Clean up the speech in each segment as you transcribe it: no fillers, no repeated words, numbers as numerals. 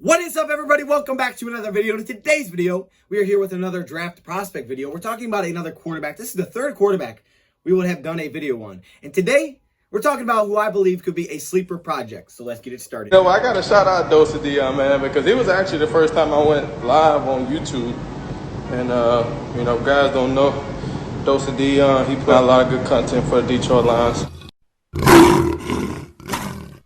What is up, everybody? Welcome back to another video. In today's video, we are here with another draft prospect video. We're talking about another quarterback. This is the third quarterback we would have done a video on. And today, we're talking about who I believe could be a sleeper project. So let's get it started. You know, I got to shout out DoseOfDion, man, because it was actually the first time I went live on YouTube. And, you know, guys don't know DoseOfDion. He put out a lot of good content for the Detroit Lions.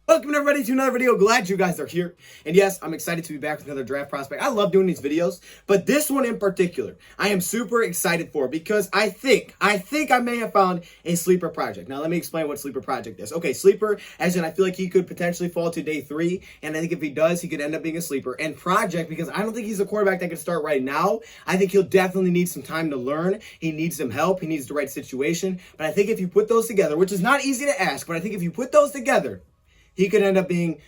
Welcome everybody to another video. Glad you guys are here. And yes, I'm excited to be back with another draft prospect. I love doing these videos, but this one in particular, I am super excited for because I think I may have found a sleeper project. Now let me explain what sleeper project is. Okay, sleeper, as in I feel like he could potentially fall to day 3, and I think if he does, he could end up being a sleeper. And project, because I don't think he's a quarterback that can start right now. I think he'll definitely need some time to learn. He needs some help. He needs the right situation. But I think if you put those together, which is not easy to ask, but I think if you put those together, he could end up being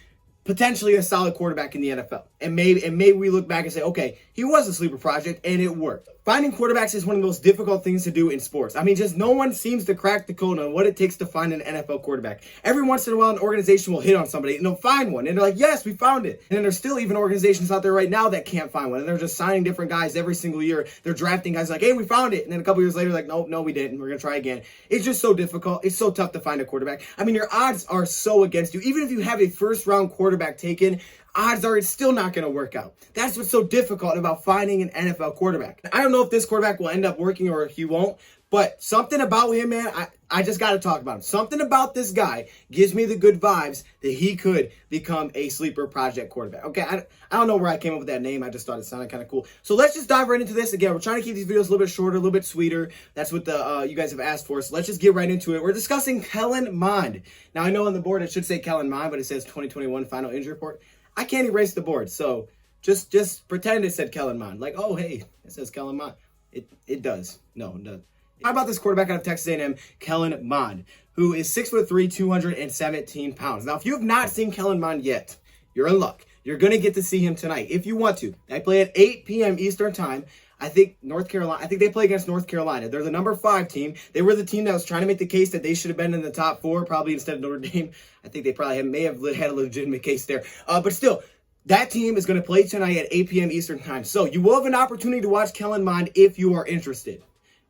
potentially a solid quarterback in the NFL. And maybe we look back and say, okay, he was a sleeper project and it worked. Finding quarterbacks is one of the most difficult things to do in sports. I mean, just no one seems to crack the code on what it takes to find an NFL quarterback. Every once in a while, an organization will hit on somebody and they'll find one. And they're like, yes, we found it. And then there's still even organizations out there right now that can't find one. And they're just signing different guys every single year. They're drafting guys like, hey, we found it. And then a couple years later, like, no, we didn't. We're going to try again. It's just so difficult. It's so tough to find a quarterback. I mean, your odds are so against you. Even if you have a first-round quarterback taken, odds are it's still not going to work out. That's what's so difficult about finding an NFL quarterback. I don't know if this quarterback will end up working or he won't, but something about him, man, I just got to talk about him. Something about this guy gives me the good vibes that he could become a sleeper project quarterback. Okay, I don't know where I came up with that name. I just thought it sounded kind of cool. So let's just dive right into this. Again, we're trying to keep these videos a little bit shorter, a little bit sweeter. That's what you guys have asked for. So let's just get right into it. We're discussing Kellen Mond. Now, I know on the board it should say Kellen Mond, but it says 2021 final injury report. I can't erase the board, so just pretend it said Kellen Mond. Like, oh, hey, it says Kellen Mond. It does. No, it doesn't. How about this quarterback out of Texas A&M, Kellen Mond, who is 6'3", 217 pounds. Now, if you have not seen Kellen Mond yet, you're in luck. You're going to get to see him tonight if you want to. They play at 8 p.m. Eastern time. I think they play against North Carolina. They're the number 5 team. They were the team that was trying to make the case that they should have been in the top 4, probably instead of Notre Dame. I think they probably may have had a legitimate case there. But still, that team is going to play tonight at 8 p.m. Eastern time. So you will have an opportunity to watch Kellen Mond if you are interested.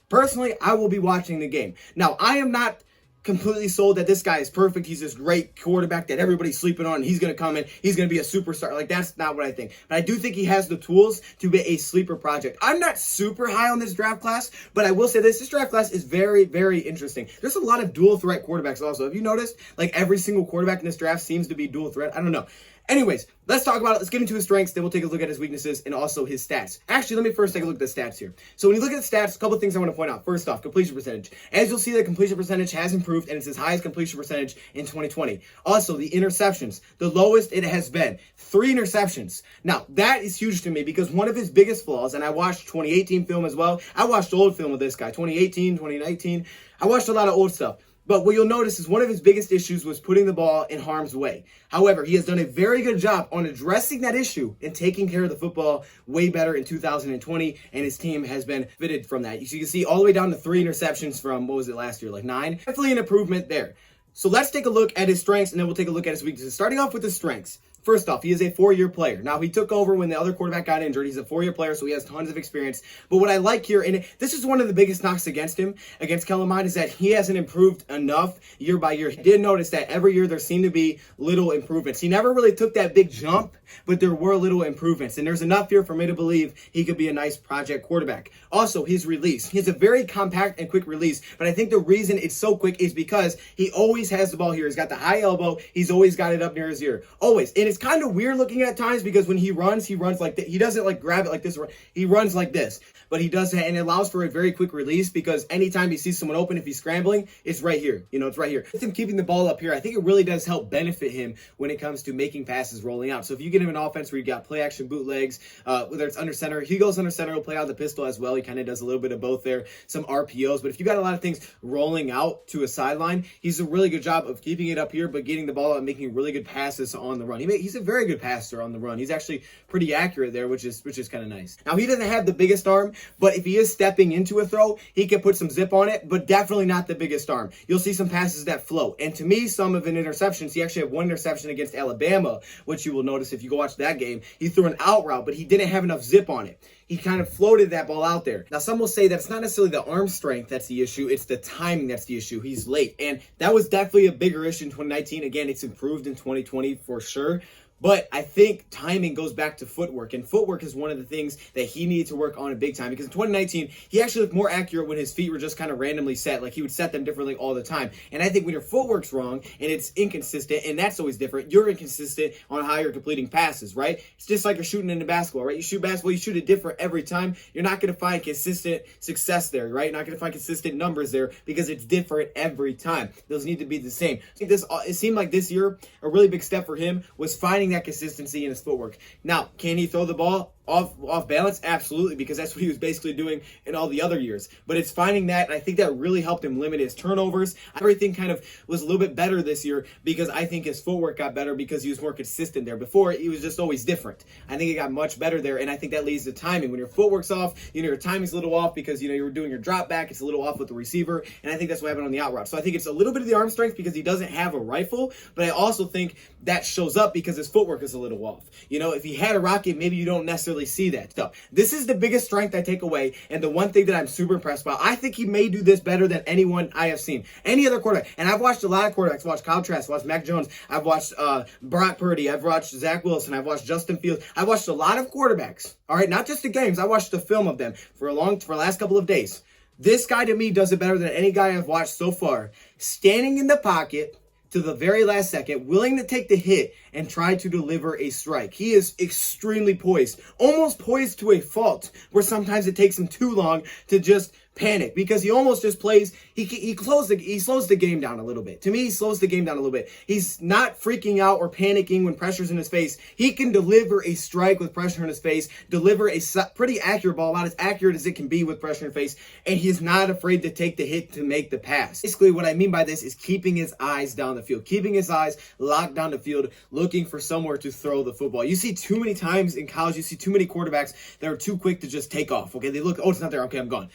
Personally, I will be watching the game. Now, I am not completely sold that this guy is perfect. He's this great quarterback that everybody's sleeping on. And he's going to come in. He's going to be a superstar. Like, that's not what I think. But I do think he has the tools to be a sleeper project. I'm not super high on this draft class, but I will say this. This draft class is very, very interesting. There's a lot of dual threat quarterbacks also. Have you noticed? Like, every single quarterback in this draft seems to be dual threat. I don't know. Anyways, let's talk about it. Let's get into his strengths. Then we'll take a look at his weaknesses and also his stats. Actually, let me first take a look at the stats here. So when you look at the stats, a couple of things I want to point out. First off, completion percentage. As you'll see, the completion percentage has improved, and it's his highest completion percentage in 2020. Also, the interceptions, the lowest it has been. 3 interceptions. Now, that is huge to me because one of his biggest flaws, and I watched 2018 film as well. I watched old film with this guy, 2018, 2019. I watched a lot of old stuff. But what you'll notice is one of his biggest issues was putting the ball in harm's way. However, he has done a very good job on addressing that issue and taking care of the football way better in 2020, and his team has benefited from that. So you can see all the way down to 3 interceptions from, what was it last year, like 9? Definitely an improvement there. So let's take a look at his strengths, and then we'll take a look at his weaknesses. Starting off with his strengths. First off, he is a 4-year player. Now, he took over when the other quarterback got injured. He's a 4-year player, so he has tons of experience. But what I like here, and this is one of the biggest knocks against him, against Kellen Mond, is that he hasn't improved enough year by year. He did notice that every year there seemed to be little improvements. He never really took that big jump, but there were little improvements. And there's enough here for me to believe he could be a nice project quarterback. Also, his release. He has a very compact and quick release, but I think the reason it's so quick is because he always has the ball here. He's got the high elbow. He's always got it up near his ear. Always. And it's kind of weird looking at times because when he runs like that. He doesn't like grab it like this. He runs like this. But he does that, and it allows for a very quick release because anytime he sees someone open, if he's scrambling, it's right here. You know, it's right here. With him keeping the ball up here, I think it really does help benefit him when it comes to making passes rolling out. So if you get him an offense where you got play action bootlegs, whether it's under center, he goes under center, he'll play out the pistol as well. He kind of does a little bit of both there, some RPOs. But if you got a lot of things rolling out to a sideline, he's a really good job of keeping it up here, but getting the ball out and making really good passes on the run. He he's a very good passer on the run. He's actually pretty accurate there, which is kind of nice. Now, he doesn't have the biggest arm, but if he is stepping into a throw, he can put some zip on it, but definitely not the biggest arm. You'll see some passes that float. And to me, some of an interceptions, he actually had one interception against Alabama, which you will notice if you go watch that game. He threw an out route, but he didn't have enough zip on it. He kind of floated that ball out there. Now, some will say that it's not necessarily the arm strength that's the issue. It's the timing that's the issue. He's late. And that was definitely a bigger issue in 2019. Again, it's improved in 2020 for sure. But I think timing goes back to footwork, and footwork is one of the things that he needed to work on in big time, because in 2019, he actually looked more accurate when his feet were just kind of randomly set, like he would set them differently all the time. And I think when your footwork's wrong and it's inconsistent, and that's always different, you're inconsistent on how you're completing passes, right? It's just like you're shooting into basketball, right? You shoot basketball, you shoot it different every time. You're not going to find consistent success there, right? You're not going to find consistent numbers there because it's different every time. Those need to be the same. I think it seemed like this year, a really big step for him was finding that consistency in his footwork. Now, can he throw the ball off balance? Absolutely, because that's what he was basically doing in all the other years. But it's finding that, and I think that really helped him limit his turnovers. Everything kind of was a little bit better this year because I think his footwork got better because he was more consistent there. Before, he was just always different. I think it got much better there, and I think that leads to timing. When your footwork's off, your timing's a little off because, you're doing your drop back. It's a little off with the receiver, and I think that's what happened on the out route. So I think it's a little bit of the arm strength because he doesn't have a rifle, but I also think that shows up because his footwork is a little off. If he had a rocket, maybe you don't necessarily see that stuff. This is the biggest strength I take away, and the one thing that I'm super impressed by. I think he may do this better than anyone I have seen. Any other quarterback. And I've watched a lot of quarterbacks. I've watched Kyle Trask, I've watched Mac Jones, I've watched Brock Purdy, I've watched Zach Wilson, I've watched Justin Fields. I've watched a lot of quarterbacks. All right, not just the games. I watched the film of them for the last couple of days. This guy, to me, does it better than any guy I've watched so far. Standing in the pocket to the very last second, willing to take the hit and try to deliver a strike. He is extremely poised, almost poised to a fault, where sometimes it takes him too long to just panic, because he almost just plays. He slows the game down a little bit. To me, he slows the game down a little bit. He's not freaking out or panicking when pressure's in his face. He can deliver a strike with pressure in his face, deliver a pretty accurate ball, about as accurate as it can be with pressure in face, and he's not afraid to take the hit to make the pass. Basically, what I mean by this is keeping his eyes down the field, keeping his eyes locked down the field, looking for somewhere to throw the football. You see too many times in college, you see too many quarterbacks that are too quick to just take off. Okay, they look, oh, it's not there. Okay, I'm gone.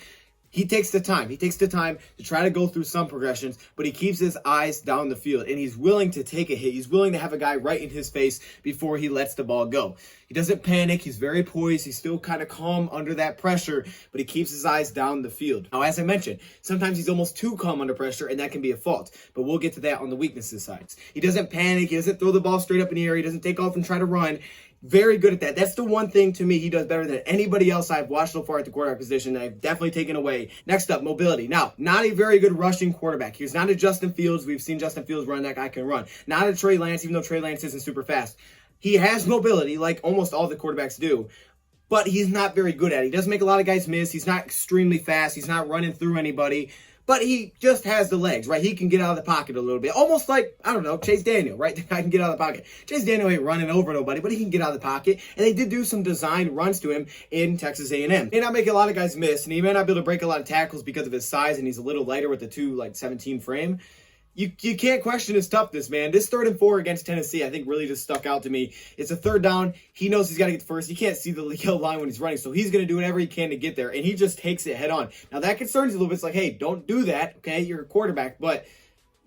He takes the time. He takes the time to try to go through some progressions, but he keeps his eyes down the field, and he's willing to take a hit. He's willing to have a guy right in his face before he lets the ball go. He doesn't panic. He's very poised. He's still kind of calm under that pressure, but he keeps his eyes down the field. Now, as I mentioned, sometimes he's almost too calm under pressure, and that can be a fault, but we'll get to that on the weaknesses side. He doesn't panic. He doesn't throw the ball straight up in the air. He doesn't take off and try to run. Very good at that. That's the one thing to me he does better than anybody else I've watched so far at the quarterback position that I've definitely taken away. Next up, mobility. Now, not a very good rushing quarterback. He's not a Justin Fields. We've seen Justin Fields run. That guy can run. Not a Trey Lance, even though Trey Lance isn't super fast. He has mobility like almost all the quarterbacks do, but he's not very good at it. He doesn't make a lot of guys miss. He's not extremely fast. He's not running through anybody. But he just has the legs, right? He can get out of the pocket a little bit. Almost like, I don't know, Chase Daniel, right? The guy can get out of the pocket. Chase Daniel ain't running over nobody, but he can get out of the pocket. And they did do some designed runs to him in Texas A&M. May not make a lot of guys miss, and he may not be able to break a lot of tackles because of his size, and he's a little lighter with the 217 frame. You can't question his toughness, man. This 3rd and 4 against Tennessee, I think, really just stuck out to me. It's a 3rd down. He knows he's got to get the first. He can't see the yellow line when he's running, so he's going to do whatever he can to get there, and he just takes it head on. Now, that concerns you a little bit. It's like, hey, don't do that, okay? You're a quarterback, but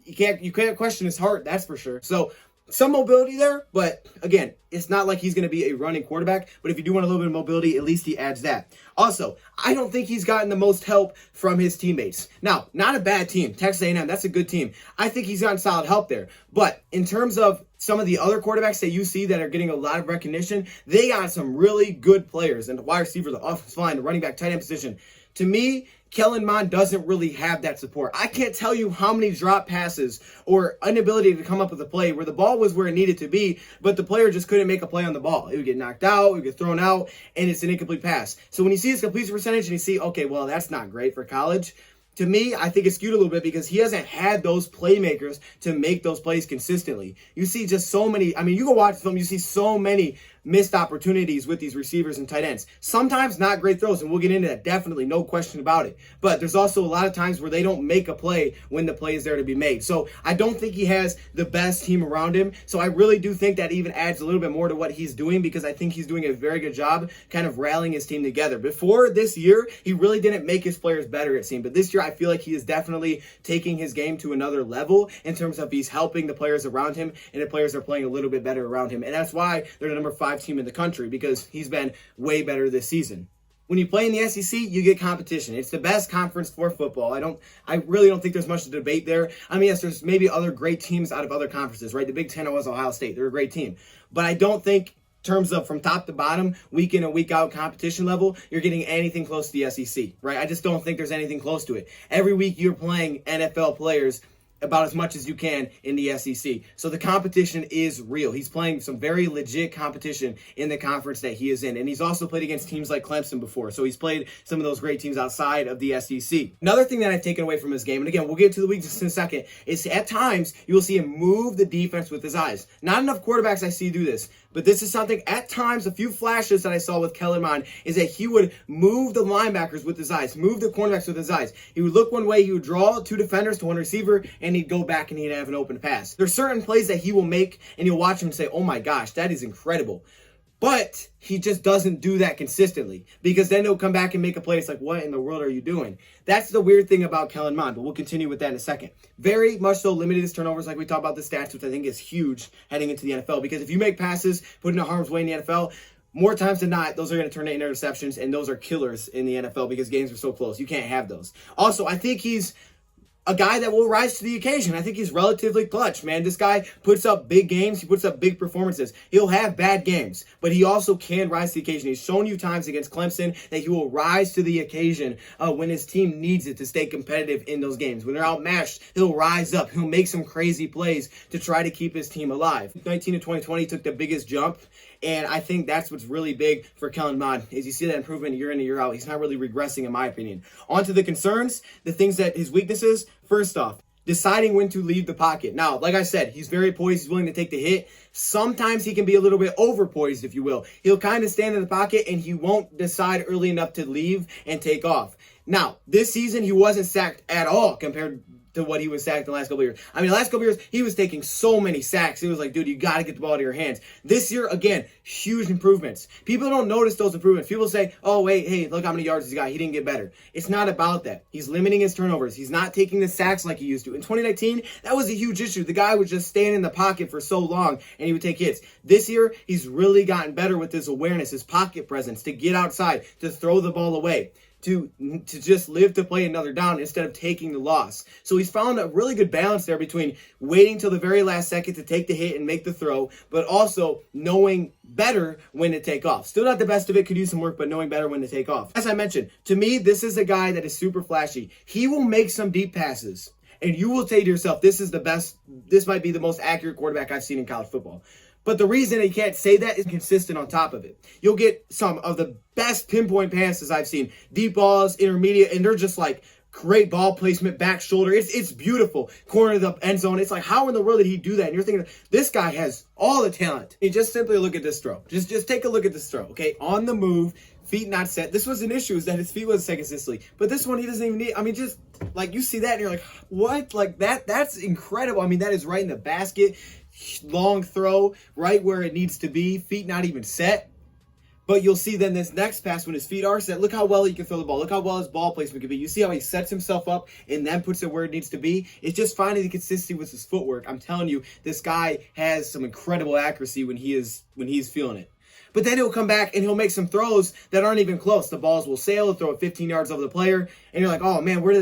you can't question his heart, that's for sure. So, some mobility there, but again, it's not like he's going to be a running quarterback, but if you do want a little bit of mobility, at least he adds that. Also, I don't think he's gotten the most help from his teammates. Now, not a bad team. Texas A&M, that's a good team. I think he's gotten solid help there. But in terms of some of the other quarterbacks that you see that are getting a lot of recognition, they got some really good players, and the wide receiver, the offensive line, the running back, tight end position. To me, Kellen Mond doesn't really have that support. I can't tell you how many drop passes or inability to come up with a play where the ball was where it needed to be, but the player just couldn't make a play on the ball. It would get knocked out, it would get thrown out, and it's an incomplete pass. So when you see his completion percentage and you see, okay, well, that's not great for college, to me, I think it's skewed a little bit because he hasn't had those playmakers to make those plays consistently. You see just so many, I mean, you go watch film, you see so many missed opportunities with these receivers and tight ends. Sometimes not great throws, and we'll get into that, definitely, no question about it. But there's also a lot of times where they don't make a play when the play is there to be made. So I don't think he has the best team around him. So I really do think that even adds a little bit more to what he's doing, because I think he's doing a very good job kind of rallying his team together. Before this year, he really didn't make his players better, it seemed. But this year, I feel like he is definitely taking his game to another level in terms of he's helping the players around him, and the players are playing a little bit better around him. And that's why they're the number 5 team in the country, because he's been way better this season. When you play in the SEC, you get competition. It's the best conference for football. I really don't think there's much to debate there. I mean, yes, there's maybe other great teams out of other conferences, right? The Big Ten was Ohio State. They're a great team. But I don't think, in terms of from top to bottom, week in and week out competition level, you're getting anything close to the SEC, right? I just don't think there's anything close to it. Every week you're playing NFL players about as much as you can in the SEC. So the competition is real. He's playing some very legit competition in the conference that he is in. And he's also played against teams like Clemson before. So he's played some of those great teams outside of the SEC. Another thing that I've taken away from his game, and again, we'll get to the weaknesses in a second, is at times you will see him move the defense with his eyes. Not enough quarterbacks I see do this, but this is something at times, a few flashes that I saw with Kellen Mond, is that he would move the linebackers with his eyes, move the cornerbacks with his eyes. He would look one way, he would draw 2 defenders to 1 receiver, and he'd go back and he'd have an open pass. There's certain plays that he will make, and you'll watch him and say, oh my gosh, that is incredible. But he just doesn't do that consistently, because then he'll come back and make a play. It's like, what in the world are you doing? That's the weird thing about Kellen Mond, but we'll continue with that in a second. Very much so limited his turnovers, like we talked about the stats, which I think is huge heading into the NFL, because if you make passes, put into harm's way in the NFL, more times than not, those are going to turn into interceptions, and those are killers in the NFL because games are so close. You can't have those. Also, I think he's a guy that will rise to the occasion. I think he's relatively clutch, man. This guy puts up big games. He puts up big performances. He'll have bad games, but he also can rise to the occasion. He's shown you times against Clemson that he will rise to the occasion when his team needs it to stay competitive in those games. When they're outmatched, he'll rise up. He'll make some crazy plays to try to keep his team alive. 19 to 2020 took the biggest jump, and I think that's what's really big for Kellen Mond, is you see that improvement year in and year out. He's not really regressing, in my opinion. On to the concerns, the things that his weaknesses. First off, deciding when to leave the pocket. Now, like I said, he's very poised. He's willing to take the hit. Sometimes he can be a little bit over poised, if you will. He'll kind of stand in the pocket, and he won't decide early enough to leave and take off. Now, this season, he wasn't sacked at all compared to what he was sacked the last couple of years. I mean, the last couple of years, he was taking so many sacks. It was like, dude, you got to get the ball to your hands. This year, again, huge improvements. People don't notice those improvements. People say, oh, wait, hey, look how many yards he's got. He didn't get better. It's not about that. He's limiting his turnovers. He's not taking the sacks like he used to. In 2019, that was a huge issue. The guy would just stand in the pocket for so long, and he would take hits. This year, he's really gotten better with his awareness, his pocket presence, to get outside, to throw the ball away, to just live to play another down instead of taking the loss. So he's found a really good balance there between waiting till the very last second to take the hit and make the throw, but also knowing better when to take off. Still not the best of it, could use some work, but knowing better when to take off. As I mentioned, to me, this is a guy that is super flashy. He will make some deep passes, and you will say to yourself, this is the best, this might be the most accurate quarterback I've seen in college football. But the reason he can't say that is consistent on top of it. You'll get some of the best pinpoint passes I've seen. Deep balls, intermediate, and they're just like great ball placement, back shoulder. It's beautiful. Corner of the end zone. It's like, how in the world did he do that? And you're thinking, this guy has all the talent. You just simply look at this throw. Just take a look at this throw, okay? On the move, feet not set. This was an issue, is that his feet wasn't set consistently. But this one, he doesn't even need, I mean, just like you see that and you're like, what? Like that's incredible. I mean, that is right in the basket. Long throw, right where it needs to be, feet not even set. But you'll see then this next pass when his feet are set, look how well he can throw the ball. Look how well his ball placement can be. You see how he sets himself up and then puts it where it needs to be? It's just finding the consistency with his footwork. I'm telling you, this guy has some incredible accuracy when he's feeling it. But then he'll come back and he'll make some throws that aren't even close. The balls will sail, he'll throw it 15 yards over the player, and you're like, oh man, what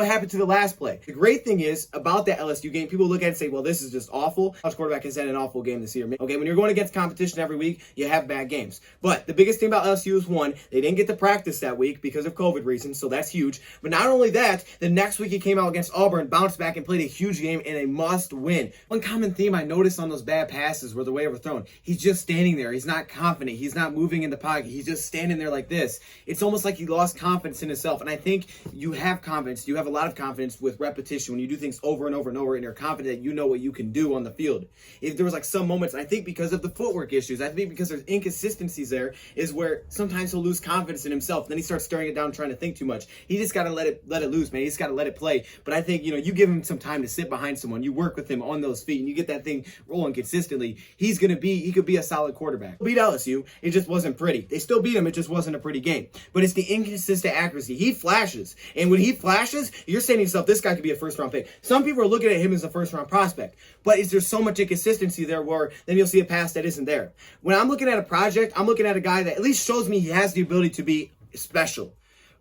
happened to the last play? The great thing is about that LSU game, people look at it and say, well, this is just awful. College quarterback has had an awful game this year. Okay, when you're going against competition every week, you have bad games. But the biggest thing about LSU is, one, they didn't get to practice that week because of COVID reasons, so that's huge. But not only that, the next week he came out against Auburn, bounced back, and played a huge game and a must win. One common theme I noticed on those bad passes were the way overthrown. He's just standing there. He's not confident. He's not moving in the pocket. He's just standing there like this. It's almost like he lost confidence in himself. And I think you have confidence. You have a lot of confidence with repetition when you do things over and over and over, and you're confident that you know what you can do on the field. If there was like some moments, I think because of the footwork issues, I think because there's inconsistencies there, is where sometimes he'll lose confidence in himself. Then he starts staring it down, trying to think too much. He just got to let it loose, man. He just got to let it play. But I think, you give him some time to sit behind someone. You work with him on those feet, and you get that thing rolling consistently. He could be a solid quarterback. Beat LSU. It just wasn't pretty. They still beat him. It just wasn't a pretty game. But it's the inconsistent accuracy. He flashes. And when he flashes, you're saying to yourself, this guy could be a first-round pick. Some people are looking at him as a first-round prospect. But is there so much inconsistency there where then you'll see a pass that isn't there? When I'm looking at a project, I'm looking at a guy that at least shows me he has the ability to be special.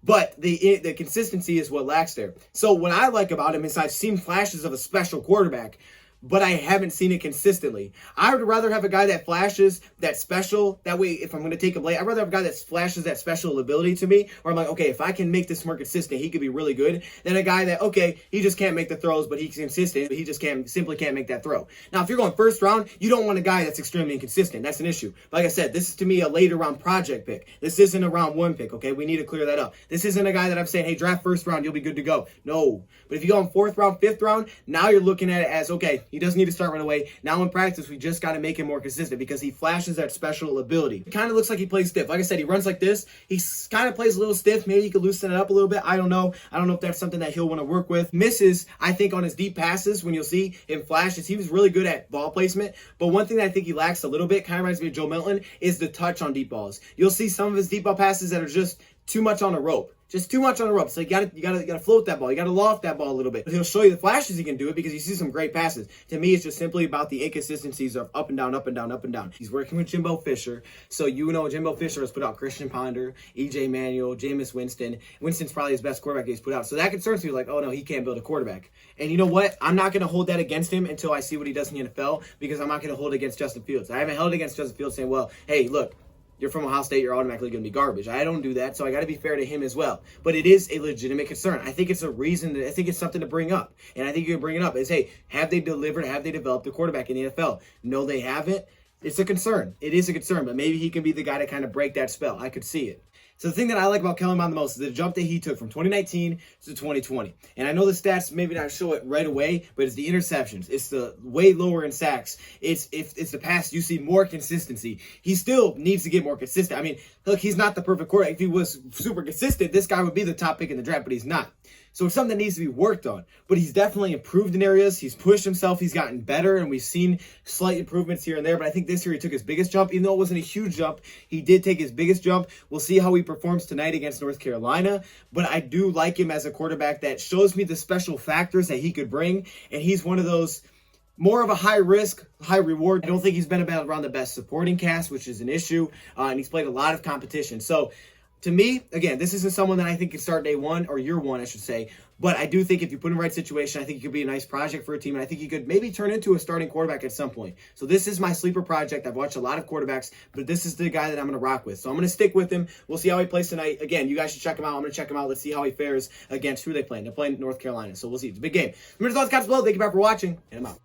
But the consistency is what lacks there. So what I like about him is I've seen flashes of a special quarterback, but I haven't seen it consistently. I would rather have a guy that flashes that special. That way, if I'm going to take him late, I'd rather have a guy that flashes that special ability to me. Or I'm like, okay, if I can make this more consistent, he could be really good. Than a guy that, okay, he just can't make the throws, but he's consistent. But he just simply can't make that throw. Now, if you're going first round, you don't want a guy that's extremely inconsistent. That's an issue. But like I said, this is to me a later round project pick. This isn't a round one pick, okay? We need to clear that up. This isn't a guy that I'm saying, hey, draft first round, you'll be good to go. No. But if you go in fourth round, fifth round, now you're looking at it as, okay, he doesn't need to start right away. Now in practice, we just got to make him more consistent because he flashes that special ability. It kind of looks like he plays stiff. Like I said, he runs like this. He kind of plays a little stiff. Maybe he could loosen it up a little bit. I don't know. I don't know if that's something that he'll want to work with. Misses, I think, on his deep passes when you'll see him flashes. He was really good at ball placement. But one thing that I think he lacks a little bit, kind of reminds me of Joe Milton, is the touch on deep balls. You'll see some of his deep ball passes that are just too much on a rope. Just too much on the rope. So you gotta float that ball. You gotta loft that ball a little bit. But he'll show you the flashes he can do it because you see some great passes. To me, it's just simply about the inconsistencies of up and down, up and down, up and down. He's working with Jimbo Fisher. So Jimbo Fisher has put out Christian Ponder, E.J. Manuel, Jameis Winston. Winston's probably his best quarterback he's put out. So that concerns me, like, oh no, he can't build a quarterback. And you know what? I'm not gonna hold that against him until I see what he does in the NFL because I'm not gonna hold it against Justin Fields. I haven't held it against Justin Fields saying, well, hey, look, you're from Ohio State, you're automatically going to be garbage. I don't do that, so I got to be fair to him as well. But it is a legitimate concern. I think it's a reason, I think it's something to bring up. And I think you can bring it up is, hey, have they delivered, have they developed a quarterback in the NFL? No, they haven't. It's a concern. It is a concern, but maybe he can be the guy to kind of break that spell. I could see it. So the thing that I like about Kellen Mond the most is the jump that he took from 2019 to 2020. And I know the stats maybe not show it right away, but it's the interceptions. It's the way lower in sacks. It's the pass. You see more consistency. He still needs to get more consistent. I mean, look, he's not the perfect quarterback. If he was super consistent, this guy would be the top pick in the draft, but he's not. So it's something that needs to be worked on. But he's definitely improved in areas. He's pushed himself. He's gotten better, and we've seen slight improvements here and there. But I think this year he took his biggest jump. Even though it wasn't a huge jump, he did take his biggest jump. We'll see how he performs tonight against North Carolina. But I do like him as a quarterback that shows me the special factors that he could bring. And he's one of those more of a high risk, high reward. I don't think he's been around the best supporting cast, which is an issue. And he's played a lot of competition. So to me, again, this isn't someone that I think can start day one or year one, I should say. But I do think if you put him in the right situation, I think he could be a nice project for a team. And I think he could maybe turn into a starting quarterback at some point. So this is my sleeper project. I've watched a lot of quarterbacks, but this is the guy that I'm going to rock with. So I'm going to stick with him. We'll see how he plays tonight. Again, you guys should check him out. I'm going to check him out. Let's see how he fares against who they play. They're playing North Carolina. So we'll see. It's a big game. Remember to thoughts, comments below. Thank you for watching, and I'm out.